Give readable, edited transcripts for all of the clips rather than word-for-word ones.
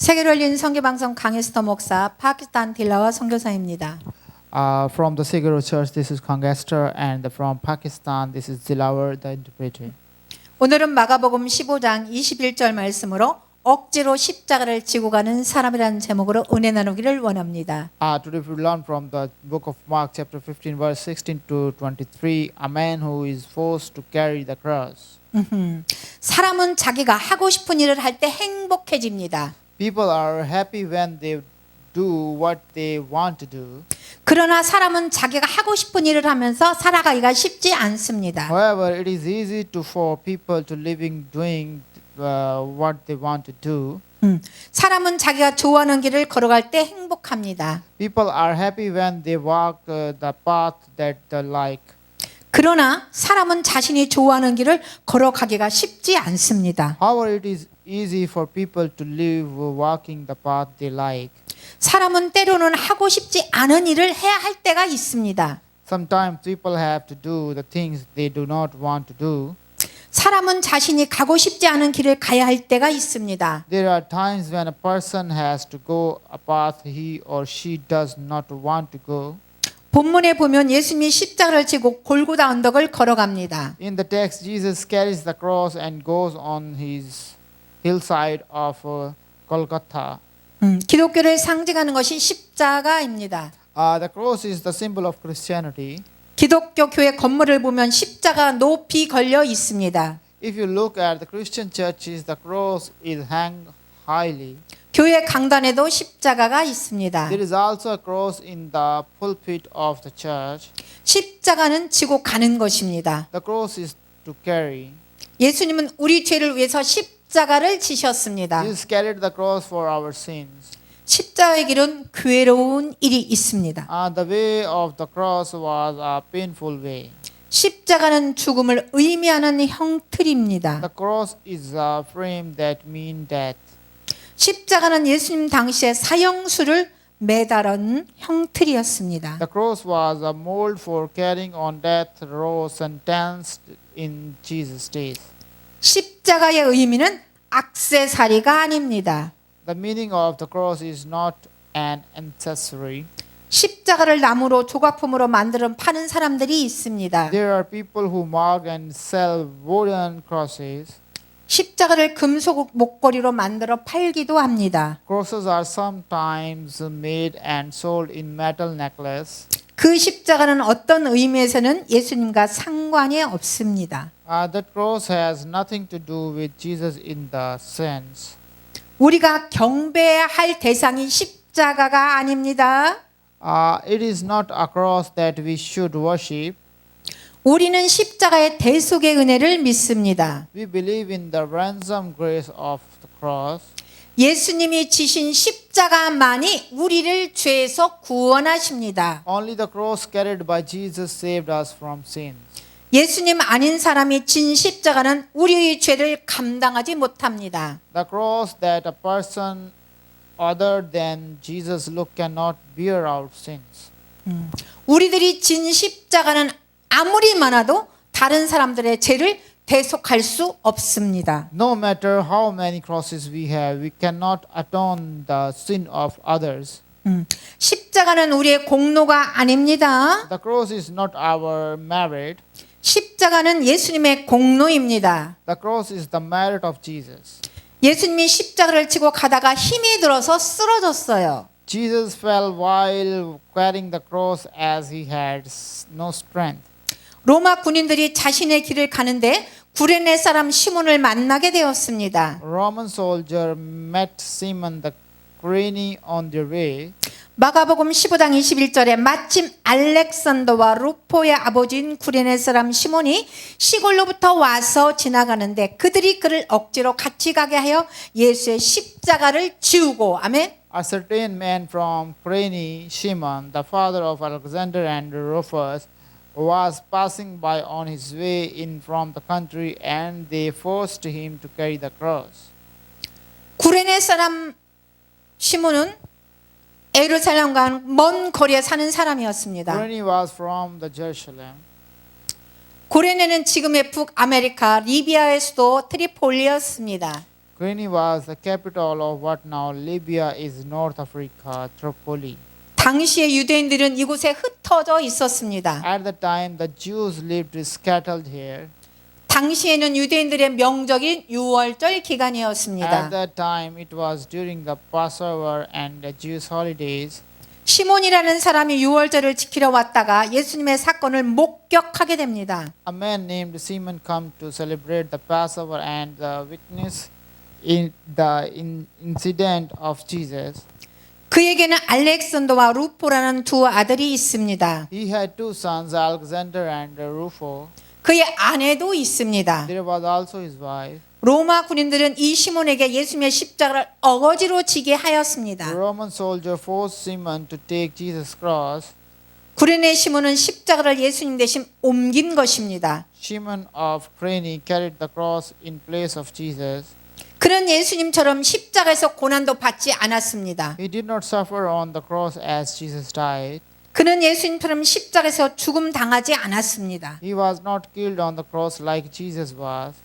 세계로 열린 선교방송 강혜스터 목사, 파키스탄 딜라와 선교사입니다. From the Siguro Church, this is Kangester, and from Pakistan, this is Dilawar, the interpreter. 오늘은 마가복음 15장 21절 말씀으로 억지로 십자가를 지고 가는 사람이라는 제목으로 은혜 나누기를 원합니다. Today we learn from the book of Mark, chapter 15, verse 16 to 23, a man who is forced to carry the cross. 사람은 자기가 하고 싶은 일을 할 때 행복해집니다. People are happy when they do what they want to do. 그러나 사람은 자기가 하고 싶은 일을 하면서 살아가기가 쉽지 않습니다. However, it is easy for people to living doing what they want to do. 사람은 자기가 좋아하는 길을 걸어갈 때 행복합니다. People are happy when they walk the path that they like. 그러나 사람은 자신이 좋아하는 길을 걸어가기가 쉽지 않습니다. However, it is easy for people to live walking the path they like. 사람은 때로는 하고 싶지 않은 일을 해야 할 때가 있습니다. Sometimes people have to do the things they do not want to do. 사람은 자신이 가고 싶지 않은 길을 가야 할 때가 있습니다. There are times when a person has to go a path he or she does not want to go. 본문에 보면 예수님이 십자가를 지고 골고다 언덕을 걸어갑니다. In the text, Jesus carries the cross and goes on his hillside of Kolkata. 기독교를 상징하는 것이 십자가입니다. The cross is the symbol of Christianity. 기독교 교회 건물을 보면 십자가 높이 걸려 있습니다. If you look at the Christian churches, the cross is hung highly. 교회 강단에도 십자가가 있습니다. There is also a cross in the pulpit of the church. 십자가는 지고 가는 것입니다. The cross is to carry. 예수님은 우리 죄를 위해서 십자가를 지셨습니다. Jesus carried the cross for our sins. 십자가의 길은 괴로운 일이 있습니다. The way of the cross was a painful way. 십자가는 죽음을 의미하는 형틀입니다. The cross is a frame that means death. 십자가는 예수님 당시에 사형수를 매달은 형틀이었습니다. The cross was a mold for carrying on death row sentenced in Jesus' days. 십자가의 의미는 액세서리가 아닙니다. The meaning of the cross is not an accessory. 십자가를 나무로 조각품으로 만들어 파는 사람들이 있습니다. There are people who mark and sell wooden crosses. 십자가를 금속 목걸이로 만들어 팔기도 합니다. Crosses are sometimes made and sold in metal necklace. 그 십자가는 어떤 의미에서는 예수님과 상관이 없습니다. That cross has nothing to do with Jesus in the sense. 우리가 경배해야 할 대상이 십자가가 아닙니다. It is not a cross that we should worship. 우리는 십자가의 대속의 은혜를 믿습니다. We believe in the ransom grace of the cross. 예수님이 지신 십자가만이 우리를 죄에서 구원하십니다. Only the cross carried by Jesus saved us from sins. 예수님 아닌 사람이 진 십자가는 우리의 죄를 감당하지 못합니다. The cross that a person other than Jesus look cannot bear our sins. 우리들이 진 십자가는 아무리 많아도 다른 사람들의 죄를 대속할 수 없습니다. No matter how many crosses we have, we cannot atone the sin of others. 십자가는 우리의 공로가 아닙니다. The cross is not our merit. 십자가는 예수님의 공로입니다. The cross is the merit of Jesus. 예수님이 십자가를 지고 가다가 힘이 들어서 쓰러졌어요. Jesus fell while carrying the cross as he had no strength. 로마 군인들이 자신의 길을 가는데 구레네 사람 시몬을 만나게 되었습니다. Roman soldier met Simon the Cyrene on their way. 마가복음 15장 21절에 마침 알렉산더와 루포의 아버지인 구레네 사람 시몬이 시골로부터 와서 지나가는데 그들이 그를 억지로 같이 가게 하여 예수의 십자가를 지우고 아멘. A certain man from Cyrene, Shimon, the father of Alexander and Rufus, was passing by on his way in from the country, and they forced him to carry the cross. 구레네 사람 시몬은 예루살렘과 먼 거리에 사는 사람이었습니다. Cyrene was from the Jerusalem. 구레네는 지금의 북아메리카 리비아의 수도 트리폴리였습니다. Queni was the capital of what now Libya is North Africa, Tripoli. 당시의 유대인들은 이곳에 흩어져 있었습니다. At the time, the Jews lived scattered here. 당시에는 유대인들의 명절인 유월절 At 기간이었습니다. that time, it was during the Passover and the Jewish holidays. 시몬이라는 사람이 유월절을 지키러 왔다가 예수님의 사건을 목격하게 됩니다. A man named Simon come to celebrate the Passover and witness in the incident of Jesus. 그에게는 알렉산더와 루포라는 두 아들이 있습니다. He had two sons, Alexander and Rufo. 그의 아내도 있습니다. There was also his wife. 로마 군인들은 이 시몬에게 예수님의 십자가를 어거지로 지게 하였습니다. The Roman soldier forced Simon to take Jesus' cross. 구레네 시몬은 십자가를 예수님 대신 옮긴 것입니다. Simon of Cyrene carried the cross in place of Jesus. 그는 예수님처럼 십자가에서 고난도 받지 않았습니다. He did not suffer on the cross as Jesus died. 그는 예수님처럼 십자가에서 죽음 당하지 않았습니다. He was not killed on the cross like Jesus was.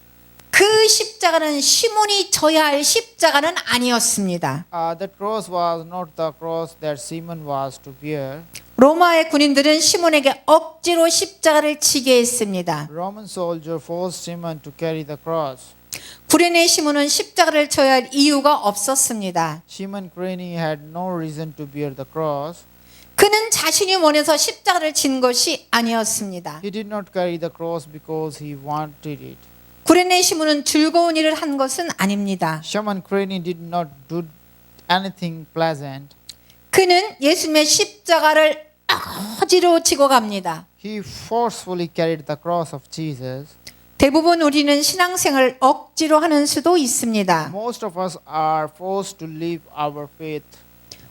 그 십자가는 시몬이 져야 할 십자가는 아니었습니다. That cross was not the cross that Simon was to bear. 로마의 군인들은 시몬에게 억지로 십자가를 지게 했습니다. Roman soldier forced Simon to carry the cross. 구레네 시몬은 십자가를 져야 할 이유가 없었습니다. Simon Cyrene had no reason to bear the cross. 그는 자신이 원해서 십자가를 진 것이 아니었습니다. He did not carry the cross because he wanted it. 구레네 시몬은 즐거운 일을 한 것은 아닙니다. Simon Cyrene did not do anything pleasant. 그는 예수님의 십자가를 억지로 지고 갑니다. He forcefully carried the cross of Jesus. 대부분 우리는 신앙생활을 억지로 하는 수도 있습니다. Most of us are forced to live our faith.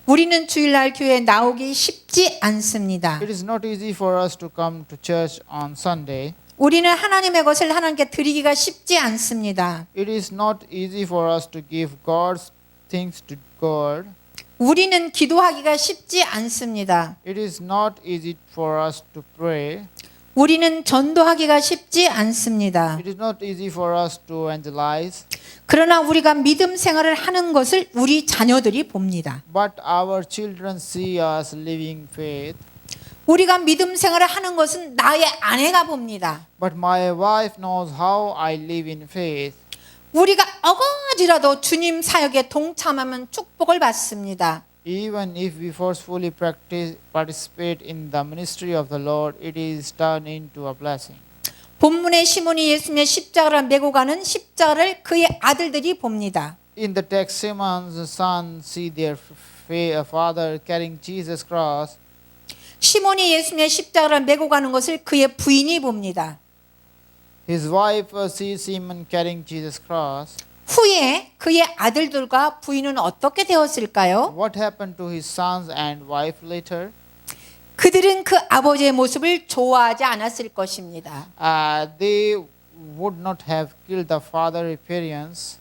우리는 주일날 교회에 나오기 쉽지 않습니다. It is not easy for us to come to church on Sunday. 우리는 하나님의 것을 하나님께 드리기가 쉽지 않습니다. It is not easy for us to give God's things to God. 우리는 기도하기가 쉽지 않습니다. It is not easy for us to pray. 우리는 전도하기가 쉽지 않습니다. It is not easy for us to evangelize. 그러나 우리가 믿음 생활을 하는 것을 우리 자녀들이 봅니다. But our children see us living faith. 우리가 믿음 생활을 하는 것은 나의 아내가 봅니다. But my wife knows how I live in faith. 우리가 어거지라도 주님 사역에 동참하면 축복을 받습니다. Even if we forcefully participate in the ministry of the Lord, it is turned into a blessing. 본문의 시몬이 예수님의 십자가를 메고 가는 십자가를 그의 아들들이 봅니다. In the text, Simon's sons see their father carrying Jesus' cross. 시몬이 예수님의 십자가를 메고 가는 것을 그의 부인이 봅니다. His wife sees Simon carrying Jesus' cross. 후에 그의 아들들과 부인은 어떻게 되었을까요? What happened to his sons and wife later? 그들은 그 아버지의 모습을 좋아하지 않았을 것입니다. They would not have killed the father's appearance.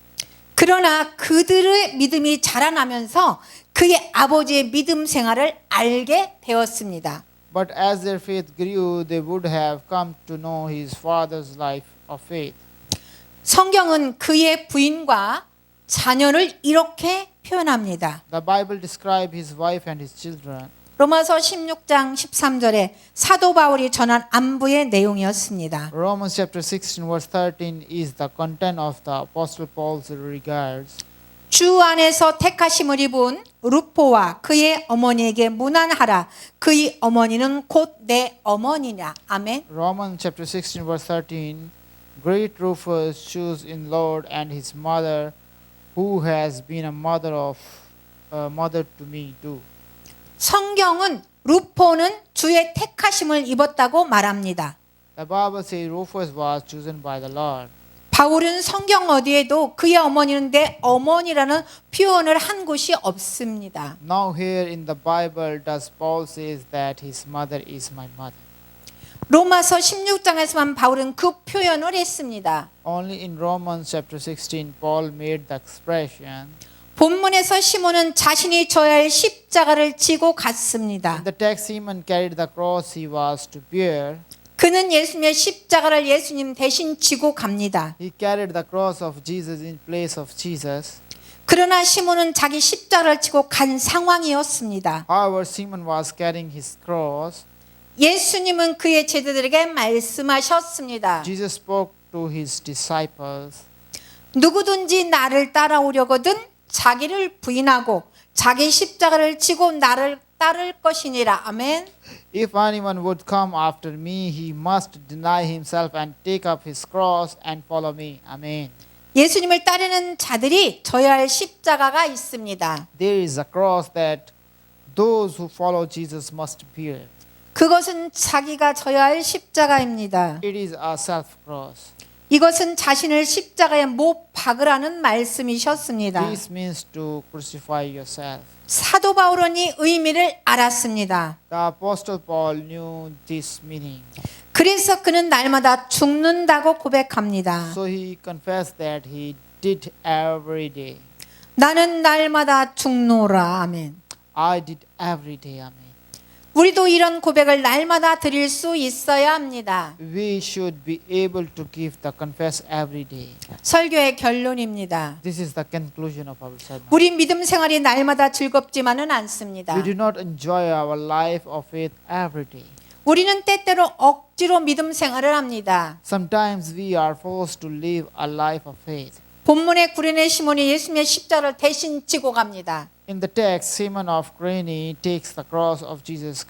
그러나 그들의 믿음이 자라나면서 그의 아버지의 믿음 생활을 알게 되었습니다. But as their faith grew, they would have come to know his father's life of faith. 성경은 그의 부인과 자녀를 이렇게 표현합니다. The Bible describes his wife and his children. 로마서 16장 13절에 사도 바울이 전한 안부의 내용이었습니다. Romans chapter 16 verse 13 is the content of the Apostle Paul's regards. 주 안에서 택하심을 입은 루포와 그의 어머니에게 문안하라. 그의 어머니는 곧 내 어머니냐. 아멘. Romans chapter 16 verse 13. Great Rufus choose in Lord and his mother, who has been a mother to me too. 성경은 루포는 주의 택하심을 입었다고 말합니다. The Bible says Rufus was chosen by the Lord. 바울은 성경 어디에도 그의 어머니는 내 어머니라는 표현을 한 곳이 없습니다. Now here in the Bible does Paul says that his mother is my mother. 로마서 16장에서만 바울은 그 표현을 했습니다. Only in Romans chapter 16 Paul made the expression. 본문에서 시몬은 자신이 져야 할 십자가를 지고 갔습니다. In the text Simon carried the cross he was to bear. 그는 예수님의 십자가를 예수님 대신 지고 갑니다. He carried the cross of Jesus in place of Jesus. 그러나 시몬은 자기 십자가를 지고 간 상황이었습니다. However, Simon was carrying his cross. 예수님은 그의 제자들에게 말씀하셨습니다. Jesus spoke to his disciples. 누구든지 나를 따라오려거든 자기를 부인하고 자기 십자가를 지고 나를 따를 것이니라. 아멘. If anyone would come after me, he must deny himself and take up his cross and follow me. Amen. 예수님을 따르는 자들이 져야 할 십자가가 있습니다. There is a cross that those who follow Jesus must bear. 그것은 자기가 져야 할 십자가입니다. It is a self-cross. 이것은 자신을 십자가에 못 박으라는 말씀이셨습니다. This means to crucify yourself. 사도 바울은 이 의미를 알았습니다. The Apostle Paul knew this meaning. 그래서 그는 날마다 죽는다고 고백합니다. So he confessed that he did every day. 나는 날마다 죽노라. 아멘. I did every day. Amen. 우리도 이런 고백을 날마다 드릴 수 있어야 합니다. We should be able to give the confess every day. 설교의 결론입니다. This is the conclusion of our sermon. 우리 믿음 생활이 날마다 즐겁지만은 않습니다. We do not enjoy our life of faith every day. 우리는 때때로 억지로 믿음 생활을 합니다. Sometimes we are forced to live a life of faith. 본문의 구레네 시몬이 예수님의 십자가를 대신 지고 갑니다. In the text, Simon of Cyrene takes the cross of Jesus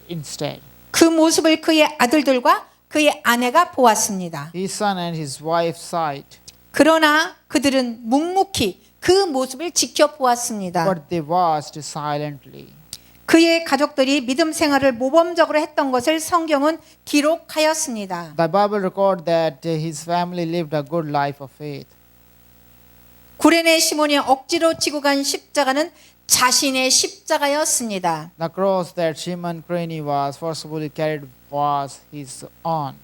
instead. 그 모습을 그의 아들들과 그의 아내가 보았습니다. His son and his wife saw it, 그러나 그들은 묵묵히 그 모습을 지켜보았습니다. but they watched silently. 그의 가족들이 믿음 생활을 모범적으로 했던 것을 성경은 기록하였습니다. The Bible records that his family lived a good life of faith. 구레네 시몬이 억지로 지고 간 십자가는 자신의 십자가였습니다. The cross that Simon Cyrene was forcibly carried was his own.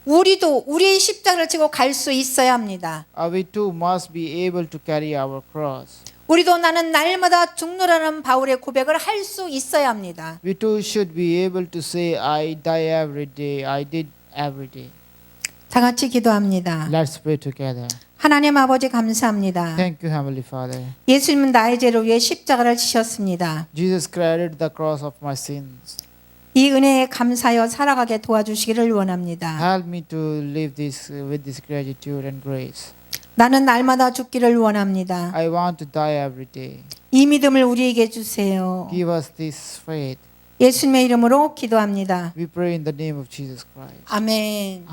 우리도 우리의 십자가를 지고 갈 수 있어야 합니다. We too must be able to carry our cross. 우리도 나는 날마다 죽노라는 바울의 고백을 할 수 있어야 합니다. We too should be able to say, I die every day, I did every day. 다 같이 기도합니다. Let's pray together. 하나님 아버지 감사합니다. Thank you, Heavenly Father. 예수님은 나의 죄를 위해 십자가를 지셨습니다. Jesus carried the cross of my sins. 이 은혜에 감사하여 살아가게 도와주시기를 원합니다. Help me to live this with this gratitude and grace. 나는 날마다 죽기를 원합니다. I want to die every day. 이 믿음을 우리에게 주세요. Give us this faith. 예수님의 이름으로 기도합니다. We pray in the name of Jesus Christ. 아멘.